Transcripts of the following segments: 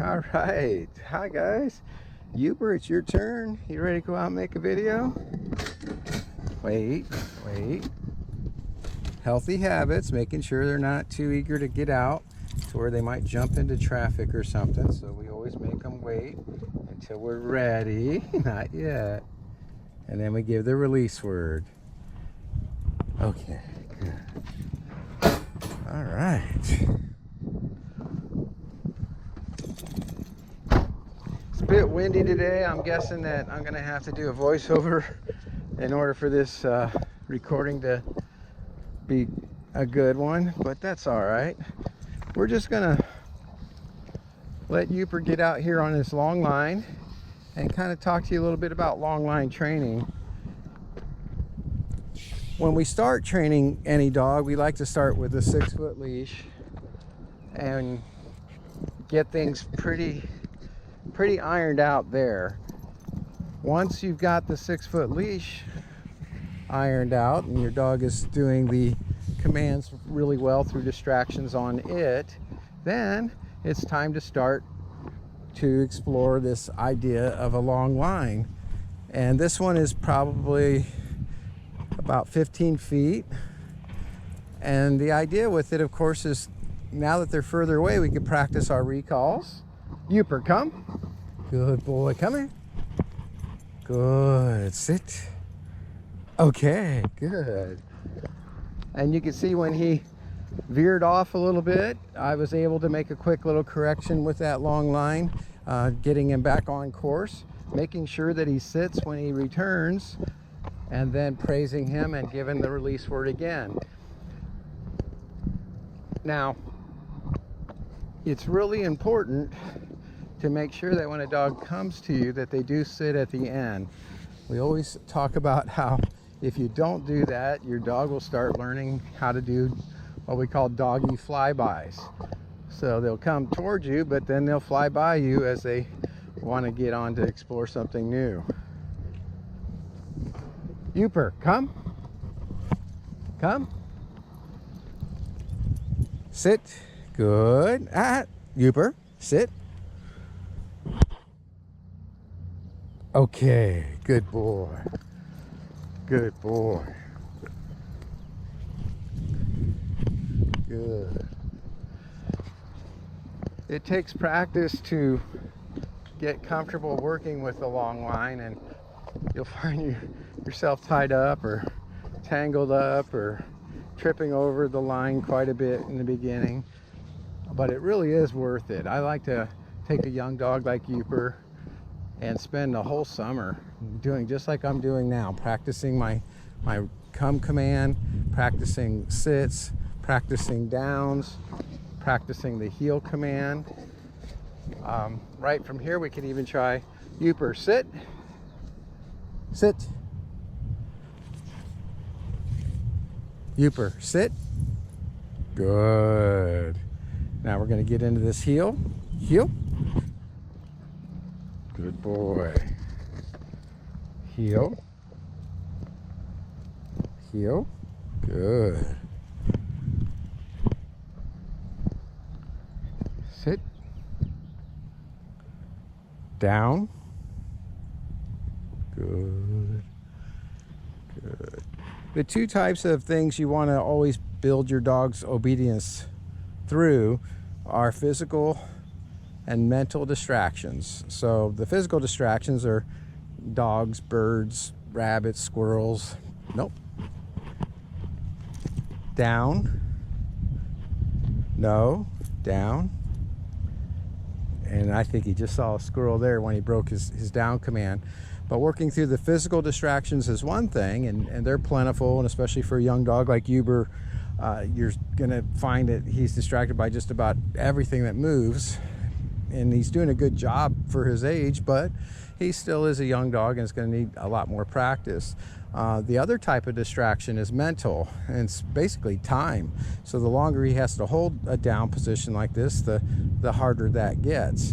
All right. Hi, guys. Yooper, it's your turn. You ready to go out and make a video? Wait. Healthy habits, making sure they're not too eager to get out to where they might jump into traffic or something. So we always make them wait until we're ready. Not yet. And then we give the release word. Okay, good. All right. It's a bit windy today. I'm guessing that I'm going to have to do a voiceover in order for this recording to be a good one, but that's all right. We're just going to let Yooper get out here on this long line and kind of talk to you a little bit about long line training. When we start training any dog, we like to start with a 6-foot leash and get things pretty ironed out there. Once you've got the 6-foot leash ironed out and your dog is doing the commands really well through distractions on it, then it's time to start to explore this idea of a long line. And this one is probably about 15 feet. And the idea with it, of course, is now that they're further away, we can practice our recalls. Yooper, come. Good boy, come here. Good, sit. Okay, good. And you can see when he veered off a little bit, I was able to make a quick little correction with that long line, getting him back on course, making sure that he sits when he returns, and then praising him and giving the release word again. Now, it's really important to make sure that when a dog comes to you that they do sit at the end. We always talk about how if you don't do that, your dog will start learning how to do what we call doggy flybys. So they'll come towards you, but then they'll fly by you as they want to get on to explore something new. Yooper, come. Come. Sit. Good. Yooper, sit. Okay, good boy. Good boy. Good. It takes practice to get comfortable working with the long line, and you'll find yourself tied up or tangled up or tripping over the line quite a bit in the beginning, but it really is worth it. I like to take a young dog like Yooper and spend the whole summer doing just like I'm doing now, practicing my come command, practicing sits, practicing downs, practicing the heel command. Right from here we can even try Yooper, sit, sit. Yooper, sit. Good. Now we're going to get into this heel. Heel. Good boy. Heel. Heel. Good. Sit. Down. Good. Good. The two types of things you want to always build your dog's obedience through are physical and mental distractions. So the physical distractions are dogs, birds, rabbits, squirrels. Nope. Down. No. Down. And I think he just saw a squirrel there when he broke his down command. But working through the physical distractions is one thing, and they're plentiful, and especially for a young dog like Yooper, you're going to find that he's distracted by just about everything that moves. And he's doing a good job for his age, but he still is a young dog and is going to need a lot more practice. The other type of distraction is mental, and it's basically time. So the longer he has to hold a down position like this, the harder that gets.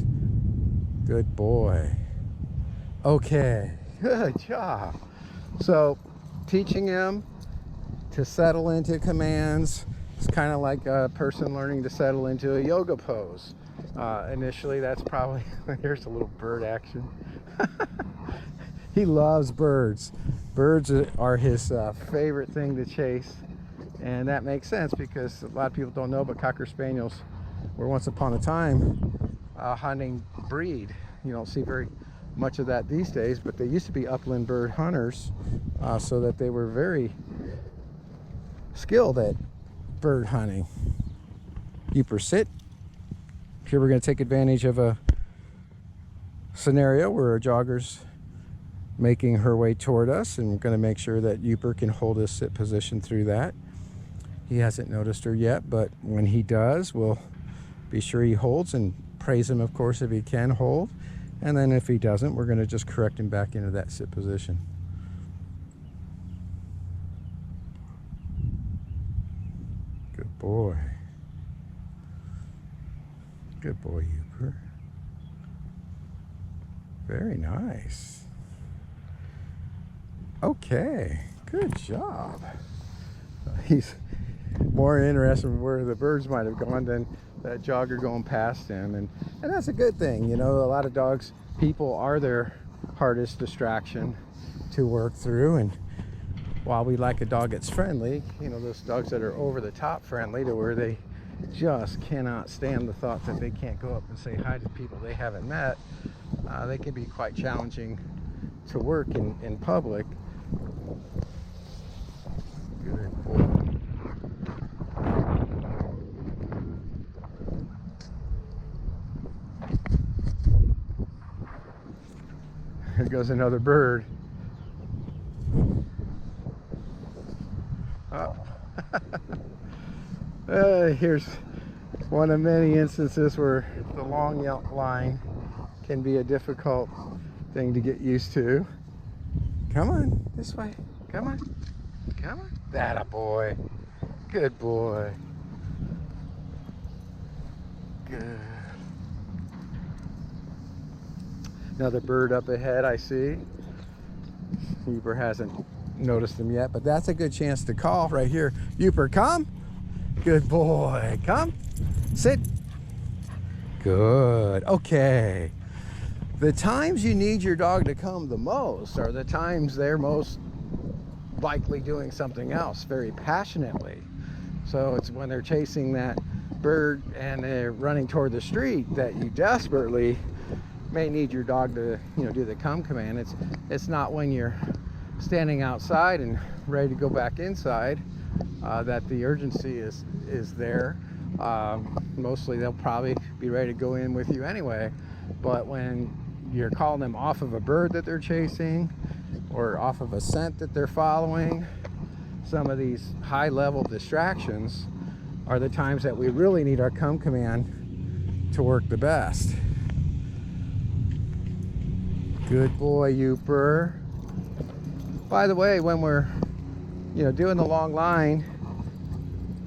Good boy. Okay, good job. So teaching him to settle into commands is kind of like a person learning to settle into a yoga pose. initially. That's probably, here's a little bird action. He loves birds. Birds are his favorite thing to chase, and that makes sense because a lot of people don't know, but Cocker Spaniels were once upon a time a hunting breed. You don't see very much of that these days, but they used to be upland bird hunters, so that they were very skilled at bird hunting. Yooper, sit. Here we're going to take advantage of a scenario where a jogger's making her way toward us, and we're going to make sure that Yooper can hold his sit position through that. He hasn't noticed her yet, but when he does, we'll be sure he holds and praise him, of course, if he can hold. And then if he doesn't, we're going to just correct him back into that sit position. Good boy. Good boy, Yooper. Very nice. Okay, good job. He's more interested in where the birds might have gone than that jogger going past him, and that's a good thing. You know, a lot of dogs, people are their hardest distraction to work through, and while we like a dog that's friendly, you know, those dogs that are over the top friendly to where they just cannot stand the thought that they can't go up and say hi to people they haven't met, they can be quite challenging to work in public. Good boy. Here goes another bird. Oh. Here's one of many instances where the long line can be a difficult thing to get used to. Come on, this way. Come on. Come on. That a boy. Good boy. Good. Another bird up ahead, I see. Yooper hasn't noticed them yet, but that's a good chance to call right here. Yooper, come. Good boy. Come. Sit. Good. Okay. The times you need your dog to come the most are the times they're most likely doing something else very passionately. So it's when they're chasing that bird and they're running toward the street that you desperately may need your dog to, you know, do the come command. It's not when you're standing outside and ready to go back inside that the urgency is there. Mostly they'll probably be ready to go in with you anyway, but when you're calling them off of a bird that they're chasing or off of a scent that they're following, some of these high level distractions are the times that we really need our come command to work the best. Good boy, Yooper. By the way, when we're, you know, doing the long line,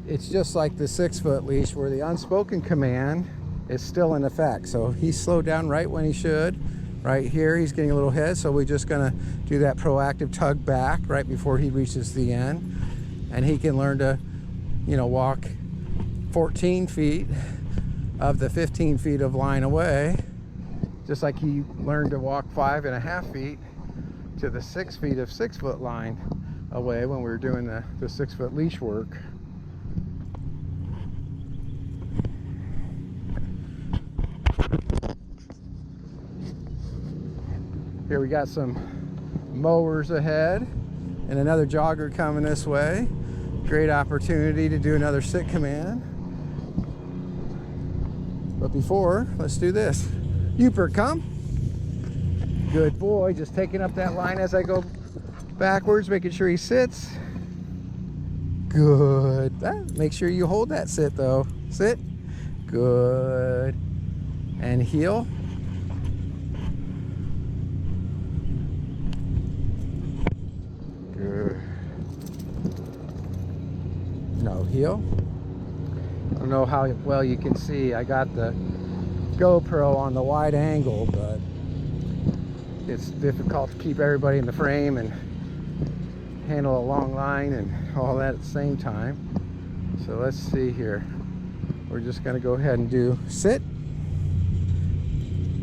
it's just like the 6-foot leash where the unspoken command is still in effect. So he's slowed down right when he should. Right here, he's getting a little ahead, so we're just gonna do that proactive tug back right before he reaches the end. And he can learn to, you know, walk 14 feet of the 15 feet of line away, just like he learned to walk 5.5 feet to the 6 feet of 6-foot line away when we were doing the 6-foot leash work. Here we got some mowers ahead and another jogger coming this way. Great opportunity to do another sit command. But before, let's do this. Yooper, come. Good boy, just taking up that line as I go backwards, making sure he sits. Good. Make sure you hold that sit though. Sit. Good. And heel. Good. No, heel. I don't know how well you can see. I got the GoPro on the wide angle, but it's difficult to keep everybody in the frame and handle a long line and all that at the same time. So let's see here. We're just going to go ahead and do sit.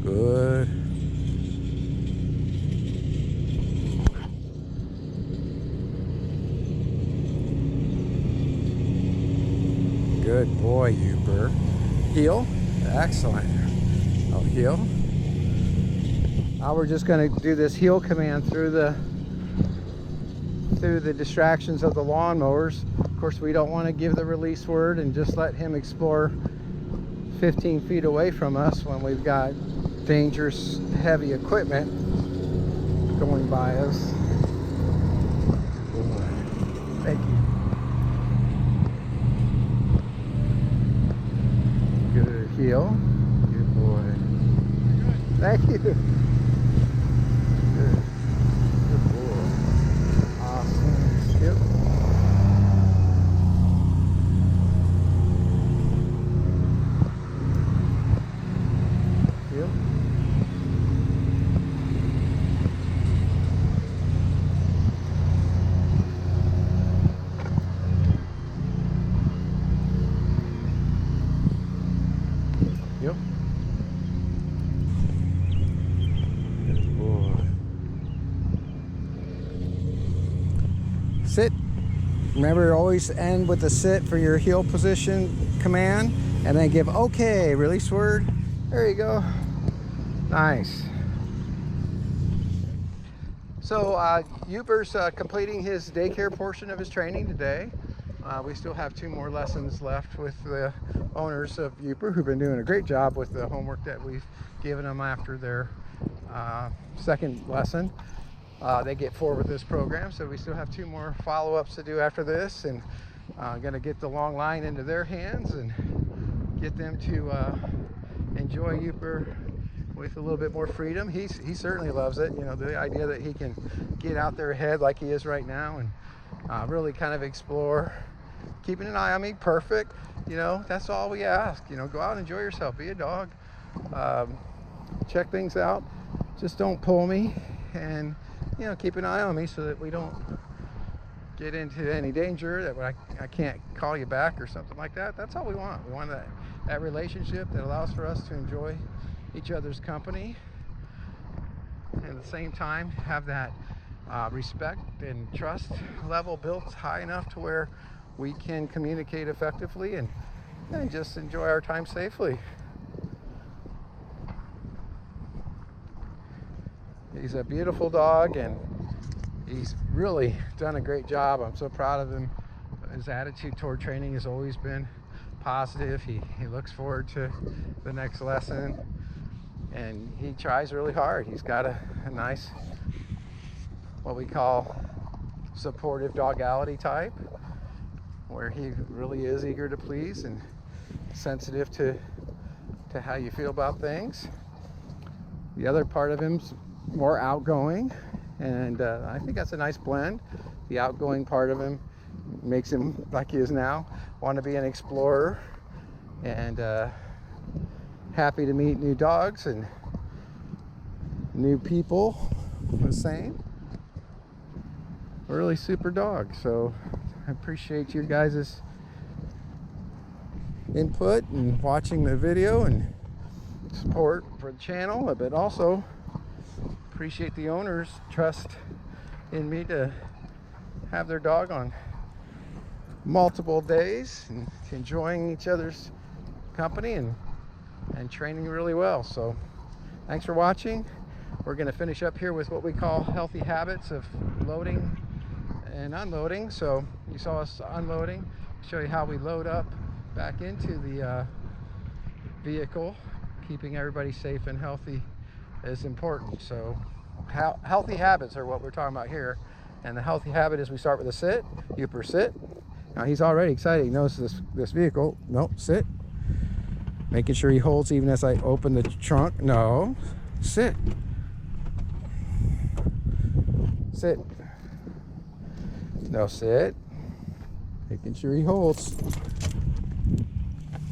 Good. Good boy, Yooper. Heel. Excellent. Oh, heel. Now we're just going to do this heel command through the distractions of the lawnmowers. Of course, we don't want to give the release word and just let him explore 15 feet away from us when we've got dangerous, heavy equipment going by us. Thank you. Good heel. Good boy. Thank you. Good. Good boy. Awesome. Yep. Yep. Yep. Good boy. Sit. Remember, always end with the sit for your heel position command, and then give okay, release word. There you go. Nice. So Yooper's completing his daycare portion of his training today. We still have 2 more lessons left with the owners of Yooper, who've been doing a great job with the homework that we've given them after their second lesson. They get forward with this program, so we still have 2 more follow-ups to do after this, and going to get the long line into their hands and get them to enjoy Yooper with a little bit more freedom. He certainly loves it. You know, the idea that he can get out there ahead like he is right now and really kind of explore, keeping an eye on me. Perfect. You know, that's all we ask. You know, go out and enjoy yourself. Be a dog. Check things out. Just don't pull me, and you know, keep an eye on me so that we don't get into any danger, that I can't call you back or something like that. That's all we want. We want that relationship that allows for us to enjoy each other's company, and at the same time have that respect and trust level built high enough to where we can communicate effectively and just enjoy our time safely. He's a beautiful dog, and he's really done a great job. I'm so proud of him. His attitude toward training has always been positive. He looks forward to the next lesson, and he tries really hard. He's got a nice, what we call supportive dogality type, where he really is eager to please and sensitive to how you feel about things. The other part of him's more outgoing, and I think that's a nice blend. The outgoing part of him makes him, like he is now, want to be an explorer and happy to meet new dogs and new people. The same. A really super dog. So I appreciate you guys' input and watching the video and support for the channel, but also appreciate the owners' trust in me to have their dog on multiple days and enjoying each other's company and training really well. So thanks for watching. We're going to finish up here with what we call healthy habits of loading and unloading. So you saw us unloading. Show you how we load up back into the vehicle. Keeping everybody safe and healthy is important. So healthy habits are what we're talking about here, and the healthy habit is we start with a sit. Yooper, sit. Now he's already excited. He knows this vehicle. Nope, sit. Making sure he holds even as I open the trunk. No, sit. Sit. No, sit. Making sure he holds.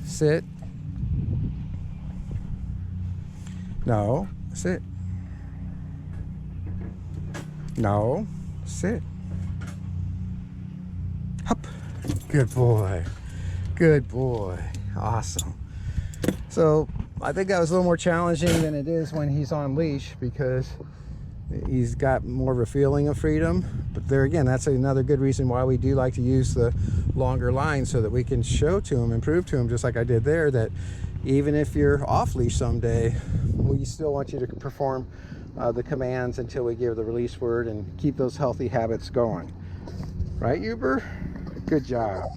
Sit. No, sit. No, sit. Hup. Good boy. Good boy. Awesome. So I think that was a little more challenging than it is when he's on leash, because he's got more of a feeling of freedom. But there again, that's another good reason why we do like to use the longer line, so that we can show to him and prove to him, just like I did there, that even if you're off leash someday, we still want you to perform the commands until we give the release word, and keep those healthy habits going. Right, Yooper? Good job.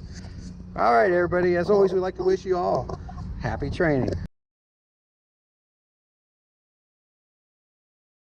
All right, everybody, as always, we'd like to wish you all happy training.